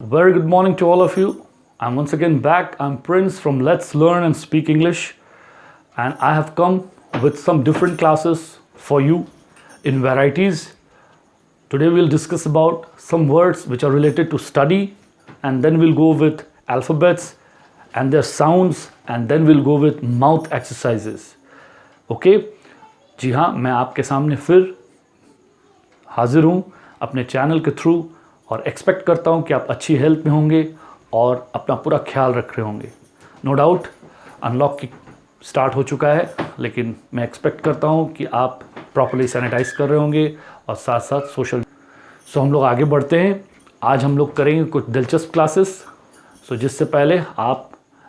Very good morning to all of you. I'm once again back. I'm Prince from Let's Learn and Speak English, and I have come with some different classes for you in varieties. Today we'll discuss about some words which are related to study, and then we'll go with alphabets and their sounds, and then we'll go with mouth exercises. Okay? जी हाँ, मैं आपके सामने फिर हाजिर हूँ अपने channel के through और एक्सपेक्ट करता हूँ कि आप अच्छी हेल्थ में होंगे और अपना पूरा ख्याल रख रहे होंगे. नो डाउट अनलॉक की स्टार्ट हो चुका है, लेकिन मैं एक्सपेक्ट करता हूँ कि आप प्रॉपर्ली सैनिटाइज कर रहे होंगे और साथ साथ सोशल. सो हम लोग आगे बढ़ते हैं. आज हम लोग करेंगे कुछ दिलचस्प क्लासेस. सो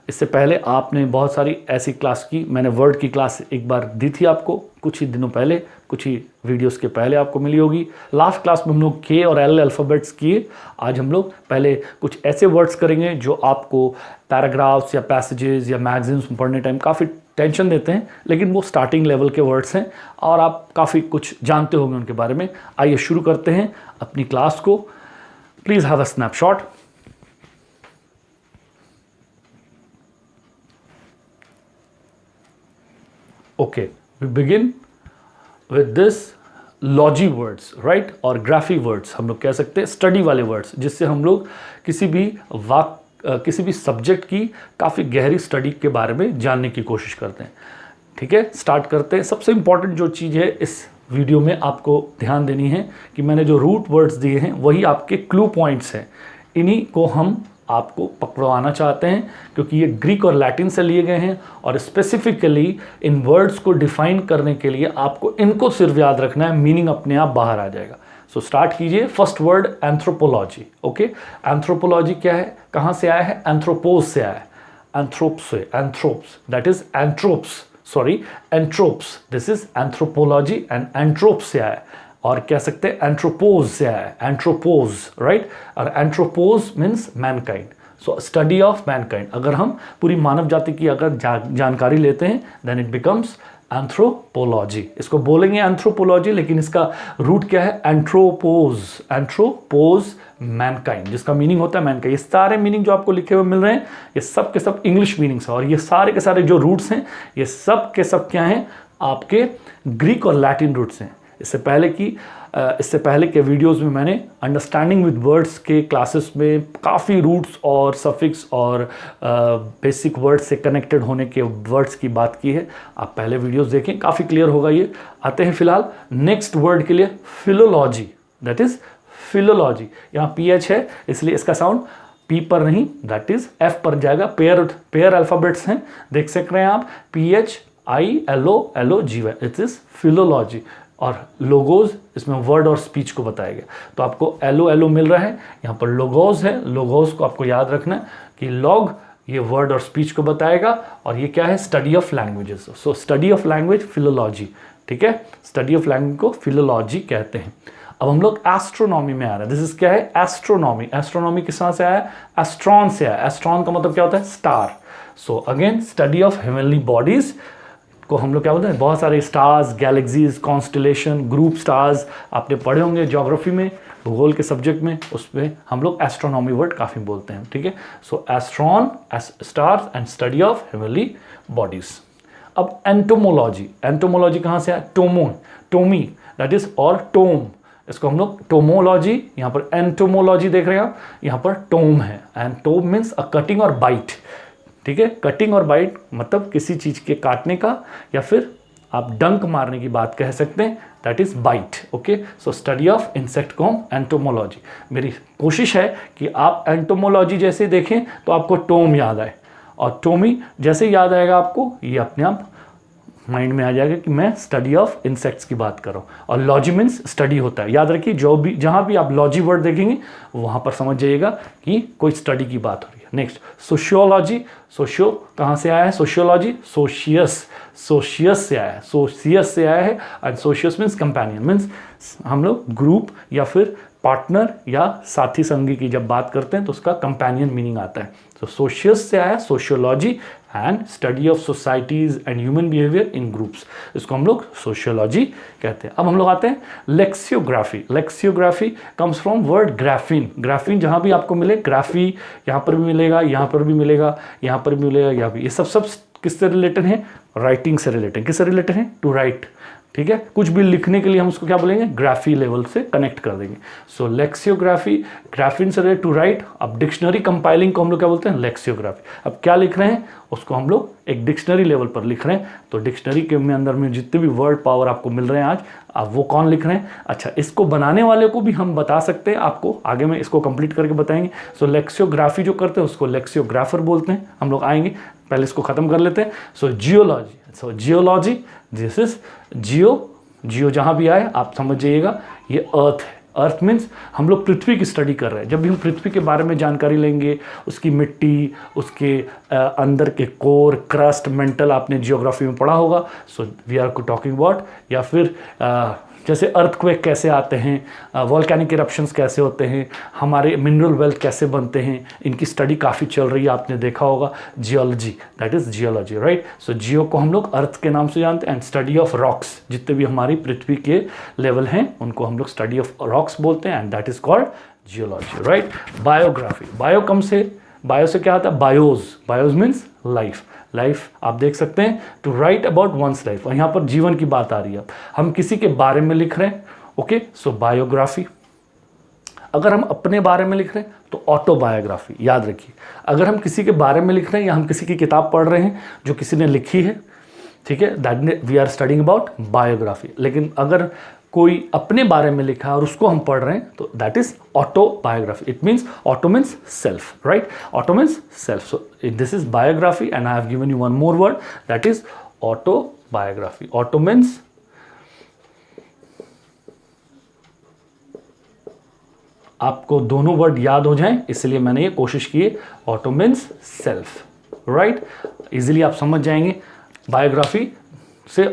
इससे पहले आपने बहुत सारी ऐसी क्लास की, मैंने वर्ड की क्लास एक बार दी थी आपको कुछ ही दिनों पहले, कुछ ही वीडियोस के पहले आपको मिली होगी. लास्ट क्लास में हम लोग के और एल अल्फ़ाबेट्स किए. आज हम लोग पहले कुछ ऐसे वर्ड्स करेंगे जो आपको पैराग्राफ्स या पैसेजेस या मैगजीन्स में पढ़ने टाइम काफ़ी टेंशन देते हैं, लेकिन वो स्टार्टिंग लेवल के वर्ड्स हैं और आप काफ़ी कुछ जानते होंगे उनके बारे में. आइए शुरू करते हैं अपनी क्लास को. Please have a snapshot. Okay, we begin with this logy words, right, और ग्राफी वर्ड्स हम लोग कह सकते हैं, स्टडी वाले वर्ड्स, जिससे हम लोग किसी भी सब्जेक्ट की काफ़ी गहरी स्टडी के बारे में जानने की कोशिश करते हैं. ठीक है, स्टार्ट करते हैं. सबसे इम्पॉर्टेंट जो चीज़ है इस वीडियो में आपको ध्यान देनी है कि मैंने जो रूट वर्ड्स दिए हैं वही आपके क्लू पॉइंट्स हैं. इन्हीं को हम आपको पकड़वाना चाहते हैं, क्योंकि ये ग्रीक और लैटिन से लिए गए हैं और स्पेसिफिकली इन वर्ड्स को डिफाइन करने के लिए आपको इनको सिर्फ याद रखना है, मीनिंग अपने आप बाहर आ जाएगा. सो स्टार्ट कीजिए. First word anthropology. Okay, anthropology क्या है, कहाँ से आया है? एंथ्रोपोज से आया है. एंथ्रोप्स से, anthropos, that is anthropos. This is anthropology and anthropos से आया है. और कह सकते हैं एंथ्रोपोज से आया है, एंथ्रोपोज, राइट. और anthropos means mankind. So study of mankind. अगर हम पूरी मानव जाति की अगर जानकारी लेते हैं देन इट बिकम्स एंथ्रोपोलॉजी. इसको बोलेंगे एंथ्रोपोलॉजी, लेकिन इसका रूट क्या है? एंथ्रोपोज मैनकाइंड, जिसका मीनिंग होता है मैनकाइंड. ये सारे मीनिंग जो आपको लिखे हुए मिल रहे हैं ये सब के सब इंग्लिश मीनिंग्स है, और ये सारे के सारे जो रूट्स हैं ये सब के सब क्या हैं? आपके ग्रीक और लैटिन रूट्स हैं. इससे पहले के वीडियोस में मैंने अंडरस्टैंडिंग विद वर्ड्स के क्लासेस में काफ़ी रूट्स और सफिक्स और बेसिक वर्ड्स से कनेक्टेड होने के वर्ड्स की बात की है. आप पहले वीडियोस देखें, काफ़ी क्लियर होगा ये. आते हैं फिलहाल नेक्स्ट वर्ड के लिए, फिलोलॉजी. That is philology. यहाँ PH है इसलिए इसका साउंड P पर नहीं, दैट इज़ F पर जाएगा. पेयर अल्फ़ाबेट्स हैं, देख सक रहे हैं आप, PHILOLOGY. It is philology. और लोगोज इसमें वर्ड और स्पीच को बताया गया. तो आपको एलो मिल रहा है, यहाँ पर लोगोज है. लोगोज को आपको याद रखना है कि लॉग ये वर्ड और स्पीच को बताएगा, और ये क्या है? Study of languages. So study of language philology. ठीक है, स्टडी ऑफ लैंग्वेज को फिलोलॉजी कहते हैं. अब हम लोग एस्ट्रोनॉमी में आ रहे हैं. दिस इज क्या है? एस्ट्रोनॉमी. एस्ट्रोनॉमी किस तरह से आया? एस्ट्रॉन से आया. एस्ट्रॉन का मतलब क्या होता है? Star. So again study of heavenly bodies को हम लोग क्या बोलते हैं? बहुत सारे stars, galaxies, constellation, group stars आपने पढ़े होंगे ज्योग्राफी में, भूगोल के सब्जेक्ट में. उसमें हम लोग एस्ट्रोनॉमी वर्ड काफ़ी बोलते हैं. ठीक है, so astron, stars and study of heavenly bodies. अब एंटोमोलॉजी. एंटोमोलॉजी कहाँ से आया? टोमी, दैट इज, और टोम. इसको हम लोग टोमोलॉजी, यहाँ पर एंटोमोलॉजी देख रहे हैं आप, यहाँ पर टोम है. And tome means a cutting और बाइट. ठीक है, कटिंग और बाइट मतलब किसी चीज़ के काटने का, या फिर आप डंक मारने की बात कह सकते हैं, that is bite. Okay, so study of insect को एंटोमोलॉजी. मेरी कोशिश है कि आप एंटोमोलॉजी जैसे देखें तो आपको टोम याद आए, और टोमी जैसे याद आएगा आपको ये अपने आप माइंड में आ जाएगा कि मैं स्टडी ऑफ इंसेक्ट्स की बात कर रहा हूँ. और लॉजी मीन्स स्टडी होता है. याद रखिए, जहाँ भी आप लॉजी वर्ड देखेंगे वहाँ पर समझ जाइएगा कि कोई स्टडी की बात हो रही है. Next sociology. सोशियो कहाँ से आया है? सोशियोलॉजी सोशियस से आया है. एंड सोशियस मीन्स कंपेनियन, मीन्स हम लोग ग्रुप या फिर पार्टनर या साथी संगी की जब बात करते हैं तो उसका कंपेनियन मीनिंग आता है। तो सोशियस से आया sociology and study of societies and human behaviour in groups, इसको हम लोग सोशियोलॉजी कहते हैं। अब हम लोग आते हैं lexicography. Lexicography comes from word graphein. Graphein जहाँ भी आपको मिले, ग्राफी यहाँ पर भी मिलेगा, यहाँ पर भी मिलेगा, यहाँ पर भी मिलेगा, यहाँ भी, ये सब किससे रिलेटेड है? राइटिंग से रिलेटेड। किससे रिलेटेड है? To write. ठीक है, कुछ भी लिखने के लिए हम उसको क्या बोलेंगे? ग्राफी लेवल से कनेक्ट कर देंगे। सो लेक्सियोग्राफी, ग्राफीन से रिलेटेड टू राइट। अब डिक्शनरी कंपाइलिंग को हम लोग क्या बोलते हैं? लेक्सियोग्राफी। अब क्या लिख रहे हैं उसको हम लोग एक डिक्शनरी लेवल पर लिख रहे हैं। तो डिक्शनरी के में अंदर में जितने भी वर्ड पावर आपको मिल रहे हैं आज, आप वो कौन लिख रहे हैं? अच्छा, इसको बनाने वाले को भी हम बता सकते हैं, आपको आगे में इसको कंप्लीट करके बताएंगे। सो लेक्सियोग्राफी जो करते हैं उसको लेक्सियोग्राफर बोलते हैं। हम लोग आएंगे, पहले इसको खत्म कर लेते हैं। So geology, so geology, this is geo जहाँ भी आए आप समझ जाइएगा ये अर्थ है। अर्थ मीन्स हम लोग पृथ्वी की स्टडी कर रहे हैं। जब भी हम पृथ्वी के बारे में जानकारी लेंगे, उसकी मिट्टी, उसके अंदर के कोर, क्रस्ट, मेंटल, आपने जियोग्राफी में पढ़ा होगा। So we are talking about, या फिर जैसे अर्थक्वेक कैसे आते हैं, वॉल्केनिक इरप्शंस कैसे होते हैं, हमारे मिनरल वेल्थ कैसे बनते हैं, इनकी स्टडी काफ़ी चल रही है, आपने देखा होगा। Geology, that is geology, right. So geo को हम लोग अर्थ के नाम से जानते हैं, एंड स्टडी ऑफ रॉक्स, जितने भी हमारी पृथ्वी के लेवल हैं उनको हम लोग स्टडी ऑफ रॉक्स बोलते हैं, and that is called geology, right. Biography, bio come से, बायो से क्या आता है? Bios, bios means life. Life आप देख सकते हैं, to write about one's life, और यहाँ पर जीवन की बात आ रही है। हम किसी के बारे में लिख रहे हैं, ओके, सो बायोग्राफी। अगर हम अपने बारे में लिख रहे हैं तो ऑटोबायोग्राफी, याद रखिए। अगर हम किसी के बारे में लिख रहे हैं या हम किसी की किताब पढ़ रहे हैं जो किसी ने लिखी है, ठीक है, that we are studying about biography. लेकिन अगर कोई अपने बारे में लिखा है और उसको हम पढ़ रहे हैं तो that is autobiography. It means auto means self, right. Auto means self. So this is biography and I have given you one more word, that is autobiography. Auto means आपको दोनों वर्ड याद हो जाएं, इसलिए मैंने ये कोशिश की है। Auto means self, right, easily आप समझ जाएंगे। बायोग्राफी से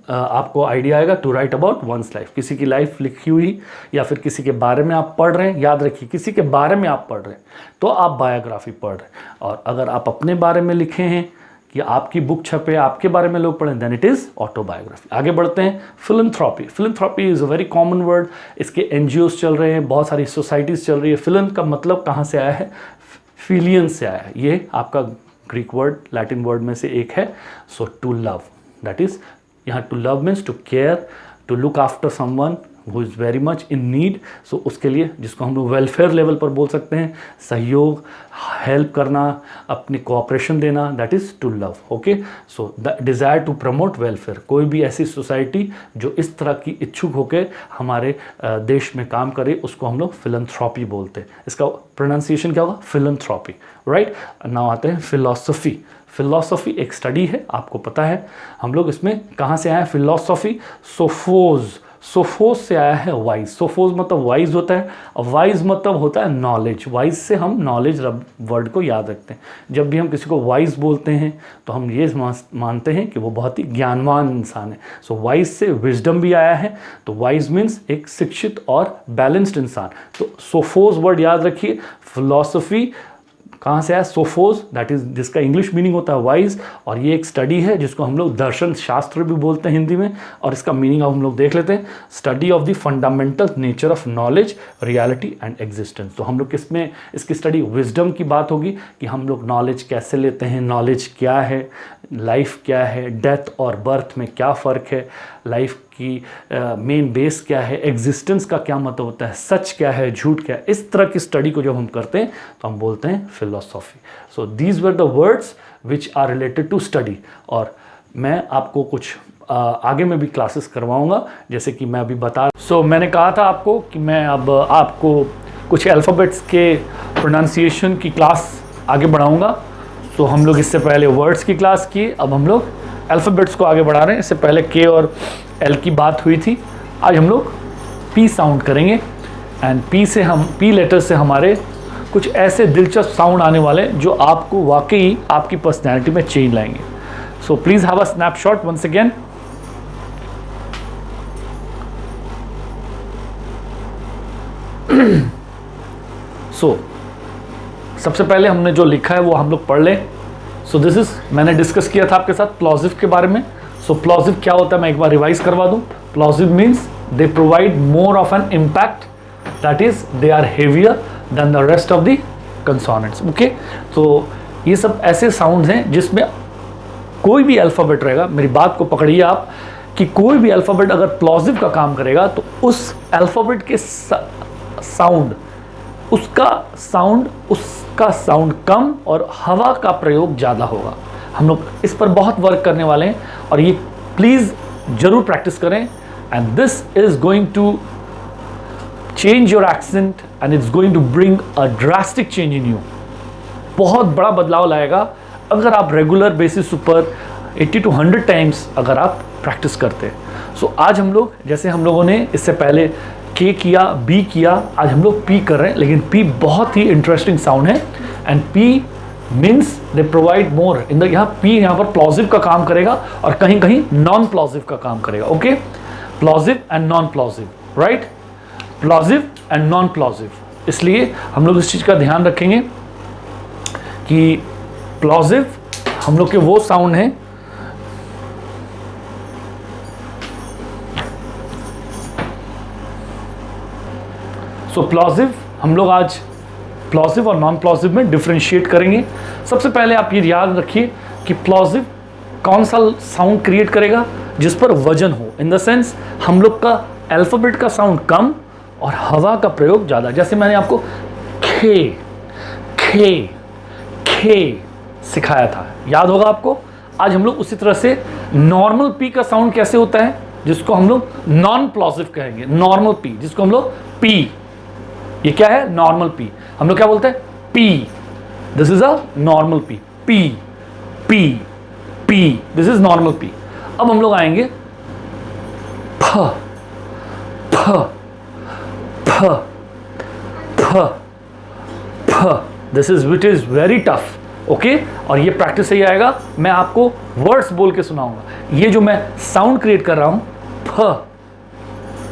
आपको आइडिया आएगा to write about one's life, किसी की लाइफ लिखी हुई या फिर किसी के बारे में आप पढ़ रहे हैं। याद रखिए, किसी के बारे में आप पढ़ रहे हैं तो आप बायोग्राफी पढ़ रहे हैं, और अगर आप अपने बारे में लिखे हैं कि आपकी बुक छपे, आपके बारे में लोग पढ़ें, देन इट इज़ ऑटोबायोग्राफी। आगे बढ़ते हैं। Philanthropy, philanthropy is a very common word. इसके एनजीओज चल रहे हैं, बहुत सारी सोसाइटीज़ चल रही है। फिलन का मतलब कहाँ से आया है? फिलियन से आया है। ये आपका ग्रीक वर्ड, लैटिन वर्ड में से एक है। So to love, that is, यहाँ to love means to care, to look after someone who is very much in need. So उसके लिए, जिसको हम लोग वेलफेयर लेवल पर बोल सकते हैं, सहयोग, हेल्प करना, अपनी कोऑपरेशन देना, that is to love, okay. So the desire to promote welfare, कोई भी ऐसी सोसाइटी जो इस तरह की इच्छुक होकर हमारे देश में काम करे, उसको हम लोग फिलैंथ्रोपी बोलते हैं। इसका प्रोनाउंसिएशन क्या होगा? Philanthropy, right. नाउ आते हैं फिलॉसफी। फिलॉसफी एक स्टडी है, आपको पता है। हम लोग इसमें कहाँ से आए हैं? फिलॉसफी, सोफोज, सोफोज से आया है वाइज। सोफोज मतलब वाइज होता है, और वाइज मतलब होता है नॉलेज। वाइज से हम नॉलेज वर्ड को याद रखते हैं। जब भी हम किसी को वाइज बोलते हैं तो हम ये मानते हैं कि वो बहुत ही ज्ञानवान इंसान है। सो वाइज से विजडम भी आया है, तो वाइज मीन्स एक शिक्षित और बैलेंस्ड इंसान। तो सोफोज वर्ड याद रखिए। फिलॉसफी कहाँ से आया? सोफोज, दैट इज, जिसका इंग्लिश मीनिंग होता है वाइज, और ये एक स्टडी है जिसको हम लोग दर्शन शास्त्र भी बोलते हैं हिंदी में, और इसका मीनिंग अब हम लोग देख लेते हैं। Study of the fundamental nature of knowledge, reality and existence. तो हम लोग किसमें इसकी स्टडी? विजडम की बात होगी कि हम लोग नॉलेज कैसे लेते हैं, नॉलेज क्या है, लाइफ क्या है, डेथ और बर्थ में क्या फ़र्क है, लाइफ की मेन बेस क्या है, एग्जिस्टेंस का क्या मतलब होता है, सच क्या है, झूठ क्या है। इस तरह की स्टडी को जब हम करते हैं तो हम बोलते हैं philosophy. So these were the words which are related to study. और मैं आपको कुछ आगे में भी क्लासेस करवाऊंगा, जैसे कि मैं अभी बता। मैंने कहा था आपको कि मैं अब आपको कुछ अल्फ़ाबेट्स के प्रोनाउंसिएशन की क्लास आगे बढ़ाऊंगा। हम लोग इससे पहले वर्ड्स की क्लास की, अब हम लोग अल्फ़ाबेट्स को आगे बढ़ा रहे हैं। इससे पहले के और एल की बात हुई थी, आज हम लोग पी साउंड करेंगे। एंड पी से हम, पी लेटर से हमारे कुछ ऐसे दिलचस्प साउंड आने वाले जो आपको वाकई आपकी पर्सनैलिटी में चेंज लाएंगे। So please have a snapshot once again. So सबसे पहले हमने जो लिखा है वो हम लोग पढ़ लें। सो दिस इज, मैंने डिस्कस किया था आपके साथ प्लॉजिव के बारे में। सो प्लॉजिव क्या होता है मैं एक बार रिवाइज करवा दूं। Plosive means they provide more of an impact, that is they are heavier than the rest of the consonants. Okay, तो ये सब ऐसे साउंड्स हैं जिसमें कोई भी अल्फ़ाबेट रहेगा, मेरी बात को पकड़िए आप, कि कोई भी अल्फ़ाबेट अगर प्लॉजिव का काम करेगा तो उस अल्फ़ाबेट के साउंड उसका साउंड कम और हवा का प्रयोग ज़्यादा होगा। हम लोग इस पर बहुत वर्क करने वाले हैं और ये प्लीज़ ज़रूर प्रैक्टिस करें। And this is going to change your accent and it's going to bring a drastic change in you. बहुत बड़ा बदलाव लाएगा अगर आप रेगुलर बेसिस पर 80 to 100 टाइम्स अगर आप प्रैक्टिस करते हैं। सो आज हम लोग, जैसे हम लोगों ने इससे पहले के किया, बी किया, आज हम लोग पी कर रहे हैं, लेकिन पी बहुत ही इंटरेस्टिंग साउंड है। And P means they provide more in the, यहाँ पी यहाँ पर प्लॉजिव का काम करेगा और कहीं कहीं नॉन प्लॉजिव का काम करेगा। Okay, plosive and non plosive, right, plosive and non plosive. इसलिए हम लोग इस चीज़ का ध्यान रखेंगे कि प्लॉजिव हम लोग के वो साउंड हैं सो प्लॉजिव हम लोग आज प्लॉजिव और नॉन प्लॉजिव में डिफ्रेंशिएट करेंगे। सबसे पहले आप ये याद रखिए कि प्लॉजिव कौन सा साउंड क्रिएट करेगा जिस पर वजन हो, इन द सेंस हम लोग का अल्फ़ाबेट का साउंड कम और हवा का प्रयोग ज़्यादा। जैसे मैंने आपको खे खे खे सिखाया था, याद होगा आपको। आज हम लोग उसी तरह से नॉर्मल पी का साउंड कैसे होता है, जिसको हम लोग नॉन प्लॉजिव कहेंगे। नॉर्मल पी, जिसको हम लोग पी, ये क्या है, नॉर्मल पी, हम लोग क्या बोलते हैं, P, this is a normal P, P P P, this is normal P. अब हम लोग आएंगे फ फ फ फ फ, this is which is very tough. Okay, और ये प्रैक्टिस से ही आएगा। मैं आपको वर्ड्स बोल के सुनाऊंगा। ये जो मैं साउंड क्रिएट कर रहा हूं, फ,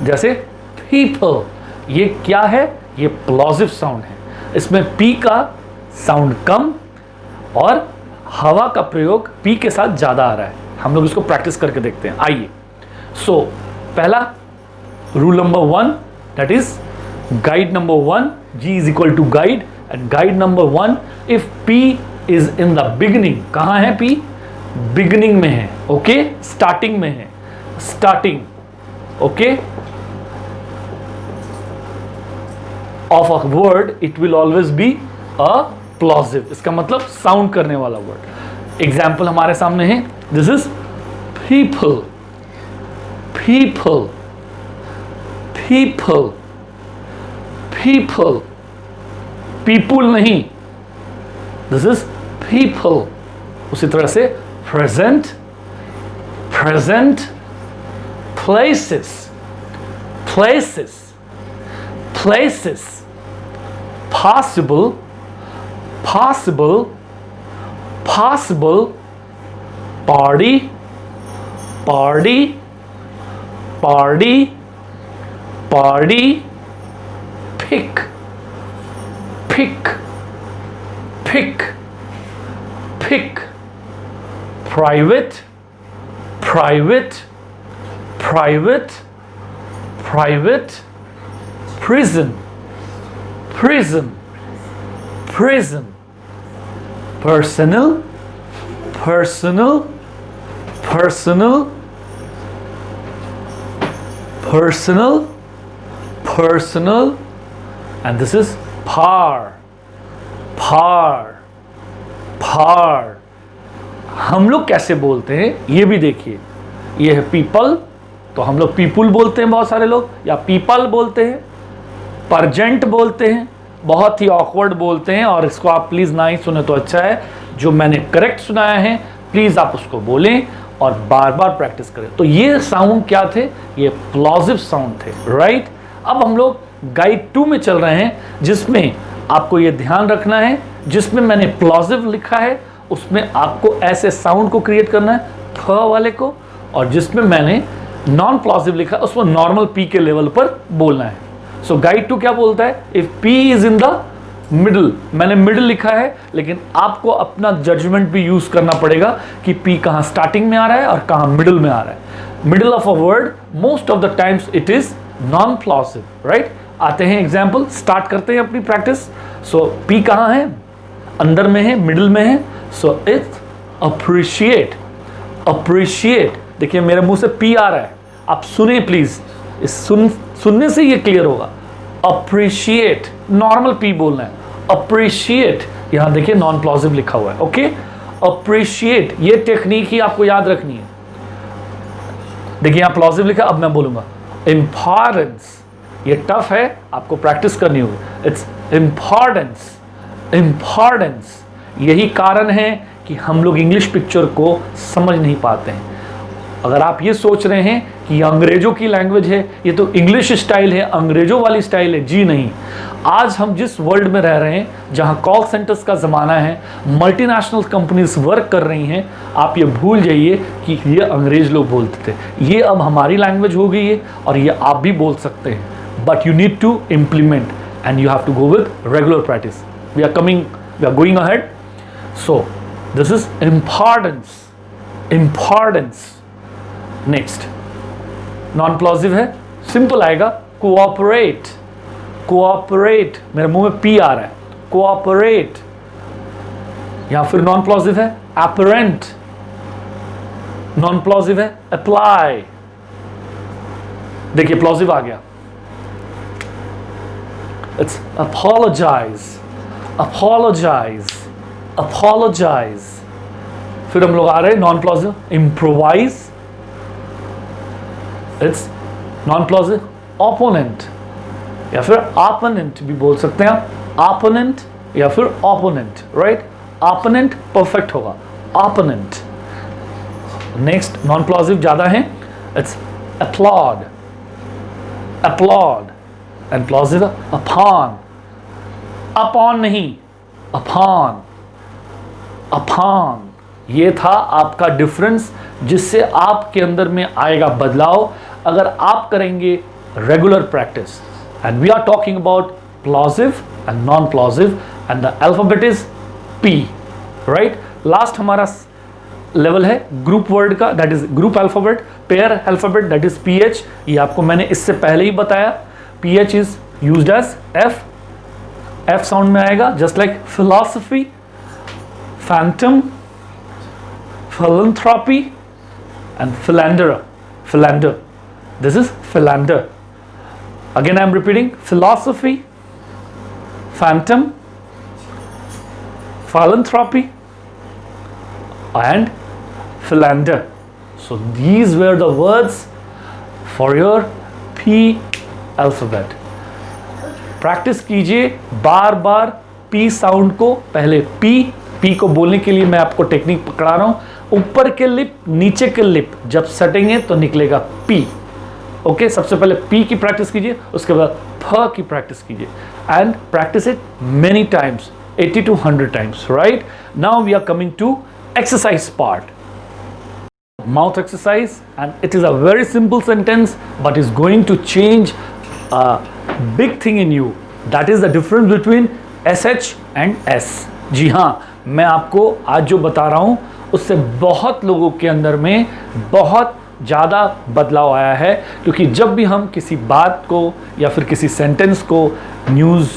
जैसे पीपल, ये क्या है, ये प्लॉजिव साउंड है। इसमें पी का साउंड कम और हवा का प्रयोग पी के साथ ज़्यादा आ रहा है। हम लोग इसको प्रैक्टिस करके देखते हैं, आइए। सो पहला rule number 1, that is guide number 1, G is equal to guide. And guide number 1, if P is in the beginning, कहाँ है P, बिगनिंग में है, ओके, स्टार्टिंग में है, starting, okay, of a word, it will always be a plosive. इसका मतलब sound करने वाला वर्ड। एग्जाम्पल हमारे सामने है, this is people, people, people, people, people नहीं, दिस इज पीपल। उसी तरह से present, present, places, places, places, possible, possible, possible, party, party, party, party, pick, pick, pick, pick, private, private, private, private, prison, prison, prison, personal, personal, personal, personal, personal, and this is par, par, par। हम लोग कैसे बोलते हैं ये भी देखिए। ये है पीपल, तो हम लोग पीपुल बोलते हैं बहुत सारे लोग, या पीपल बोलते हैं, परजेंट बोलते हैं, बहुत ही ऑकवर्ड बोलते हैं। और इसको आप प्लीज़ ना ही सुने तो अच्छा है, जो मैंने करेक्ट सुनाया है प्लीज़ आप उसको बोलें और बार बार प्रैक्टिस करें। तो ये साउंड क्या थे, ये प्लॉजिव साउंड थे, राइट। अब हम लोग गाइड 2 में चल रहे हैं, जिसमें आपको ये ध्यान रखना है, जिसमें मैंने प्लॉजिव लिखा है उसमें आपको ऐसे साउंड को क्रिएट करना है, फ वाले को, और जिसमें मैंने नॉन प्लॉजिव लिखा है उसको नॉर्मल पी के लेवल पर बोलना है। सो गाइड 2 क्या बोलता है, if P is in the middle, मैंने मिडिल लिखा है, लेकिन आपको अपना जजमेंट भी यूज करना पड़ेगा कि पी कहाँ स्टार्टिंग में आ रहा है और कहाँ मिडिल में आ रहा है। Middle of a word most of the times it is non plosive, right. आते हैं एग्जाम्पल, स्टार्ट करते हैं अपनी प्रैक्टिस। सो पी कहाँ है, अंदर में है, मिडिल में है। So it's appreciate, appreciate. देखिए मेरे मुंह से पी आ रहा है, आप सुने प्लीज, इस सुनने से ये क्लियर होगा। अप्रिशिएट, नॉर्मल पी बोलना है, अप्रिशिएट। यहां देखिए नॉन प्लॉजिव लिखा हुआ है, ओके। अप्रिशिएट, ये टेक्निक ही आपको याद रखनी है। देखिए यहां प्लॉजिव लिखा, अब मैं बोलूंगा इम्पॉर्टेंस। ये टफ है, आपको प्रैक्टिस करनी होगी। It's importance, importance. यही कारण है कि हम लोग इंग्लिश पिक्चर को समझ नहीं पाते हैं। अगर आप ये सोच रहे हैं कि ये अंग्रेजों की लैंग्वेज है, ये तो इंग्लिश स्टाइल है, अंग्रेजों वाली स्टाइल है, जी नहीं। आज हम जिस वर्ल्ड में रह रहे हैं, जहां कॉल सेंटर्स का ज़माना है, मल्टीनेशनल कंपनीज वर्क कर रही हैं, आप ये भूल जाइए कि ये अंग्रेज लोग बोलते थे। ये अब हमारी लैंग्वेज हो गई है और ये आप भी बोल सकते हैं। But you need to implement and you have to go with regular practice. We are going ahead. So this is importance, importance. Next non plosive है, सिंपल आएगा, कोऑपरेट, कोऑपरेट। मेरे मुंह में पी आ रहा है, कोऑपरेट। या फिर नॉन प्लॉजिव है अपरेंट, नॉन प्लॉजिव है अप्लाई। देखिए प्लॉजिव आ गया, इट्स अपोलोजाइज, अपोलोजाइज, अपोलोजाइज। फिर हम लोग आ रहे हैं non plosive improvise, it's non plosive opponent, या फिर ओपोनेंट भी बोल सकते हैं आप, ओपोनेंट या फिर ओपोनेंट, राइट। ओपोनेंट परफेक्ट होगा, ओपोनेंट। नेक्स्ट नॉन प्लॉजिव ज्यादा है, it's applaud, applaud, and plosive upon, upon नहीं, upon, upon। ये था आपका डिफरेंस, जिससे आपके अंदर में आएगा बदलाव अगर आप करेंगे regular practice. And we are talking about plosive and non plosive, and the alphabet is P, right. Last हमारा लेवल है ग्रुप वर्ड का, that is group alphabet, pair alphabet, that is PH. ये आपको मैंने इससे पहले ही बताया। PH is used as F, F sound में आएगा, just like philosophy, phantom, philanthropy and philanderer, philander. This is philander. Again I am repeating, philosophy, phantom, philanthropy and philander. So these were the words for your P alphabet. Practice कीजिए बार बार P sound को। पहले P को बोलने के लिए मैं आपको technique पकड़ा रहा हूं। ऊपर के लिप, नीचे के लिप जब सटेंगे तो निकलेगा पी, ओके। सबसे पहले पी की प्रैक्टिस कीजिए, उसके बाद फ की प्रैक्टिस कीजिए, and practice it many times, 80 to 100 times, right. Now we are coming to exercise part, mouth exercise, and it is a very simple sentence but is going to change a big thing in you, that is the difference between SH and S। जी हाँ, मैं आपको आज जो बता रहा हूँ उससे बहुत लोगों के अंदर में बहुत ज़्यादा बदलाव आया है, क्योंकि जब भी हम किसी बात को या फिर किसी सेंटेंस को न्यूज़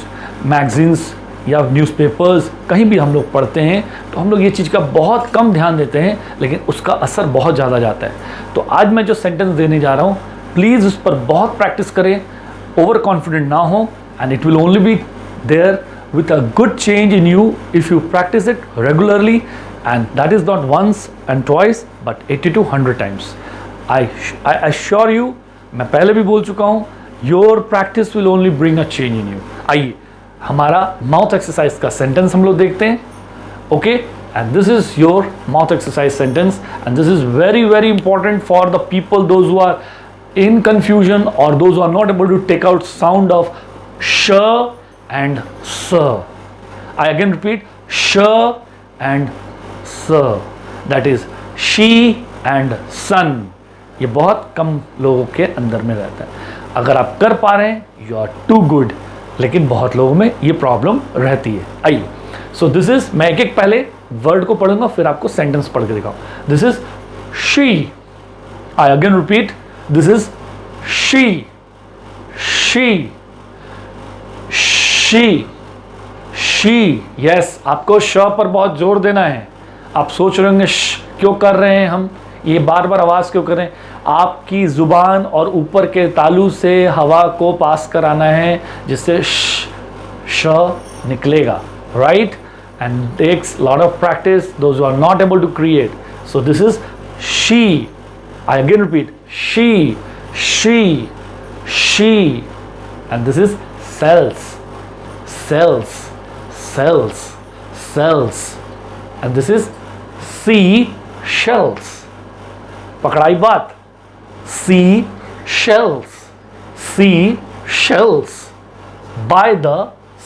मैगजीन्स या न्यूज़पेपर्स कहीं भी हम लोग पढ़ते हैं तो हम लोग ये चीज़ का बहुत कम ध्यान देते हैं, लेकिन उसका असर बहुत ज़्यादा जाता है। तो आज मैं जो सेंटेंस देने जा रहा हूँ, प्लीज़ उस पर बहुत प्रैक्टिस करें, ओवर कॉन्फिडेंट ना हो, and it will only be there with a good change in you if you practice it regularly, and that is not once and twice but 80 to 100 times. I assure you, मैं पहले भी बोल चुका हूँ, your practice will only bring a change in you. आइए हमारा mouth exercise का sentence हम लोग देखते हैं, okay. and this is your mouth exercise sentence, and this is very very important for the people, those who are in confusion or those who are not able to take out sound of sh and sir. I again repeat, sh and sir, that is she and son. ये बहुत कम लोगों के अंदर में रहता है। अगर आप कर पा रहे हैं, you are too good, लेकिन बहुत लोगों में ये प्रॉब्लम रहती है। आइए, सो दिस इज, मैं एक एक पहले वर्ड को पढ़ूंगा फिर आपको सेंटेंस पढ़ के दिखाऊं। This is she, I again repeat, this is she, she, she, she. Yes, आपको श पर बहुत जोर देना है। आप सोच रहे होंगे क्यों कर रहे हैं हम, ये बार बार आवाज क्यों कर रहे हैं? आपकी जुबान और ऊपर के तालू से हवा को पास कराना है, जिससे श निकलेगा, right? And takes lot of practice, those who are not able to create. So this is she, I again repeat, she, she, she, and this is cells, cells, cells, cells, and this is seashells. पकड़ाई बात, seashells, seashells, by the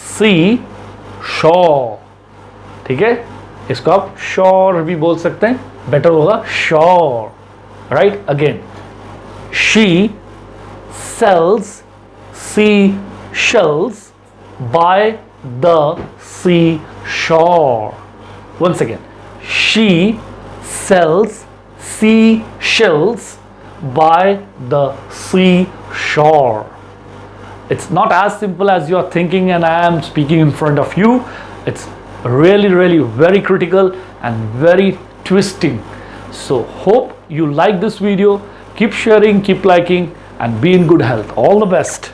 sea shore. ठीक है, इसको आप shore भी बोल सकते हैं, बेटर होगा shore, right? Again, she sells seashells by the seashore. Once again, she sells seashells by the seashore. It's not as simple as you are thinking and I am speaking in front of you. It's really, really very critical and very twisting. So hope you like this video. Keep sharing, keep liking, and be in good health. All the best.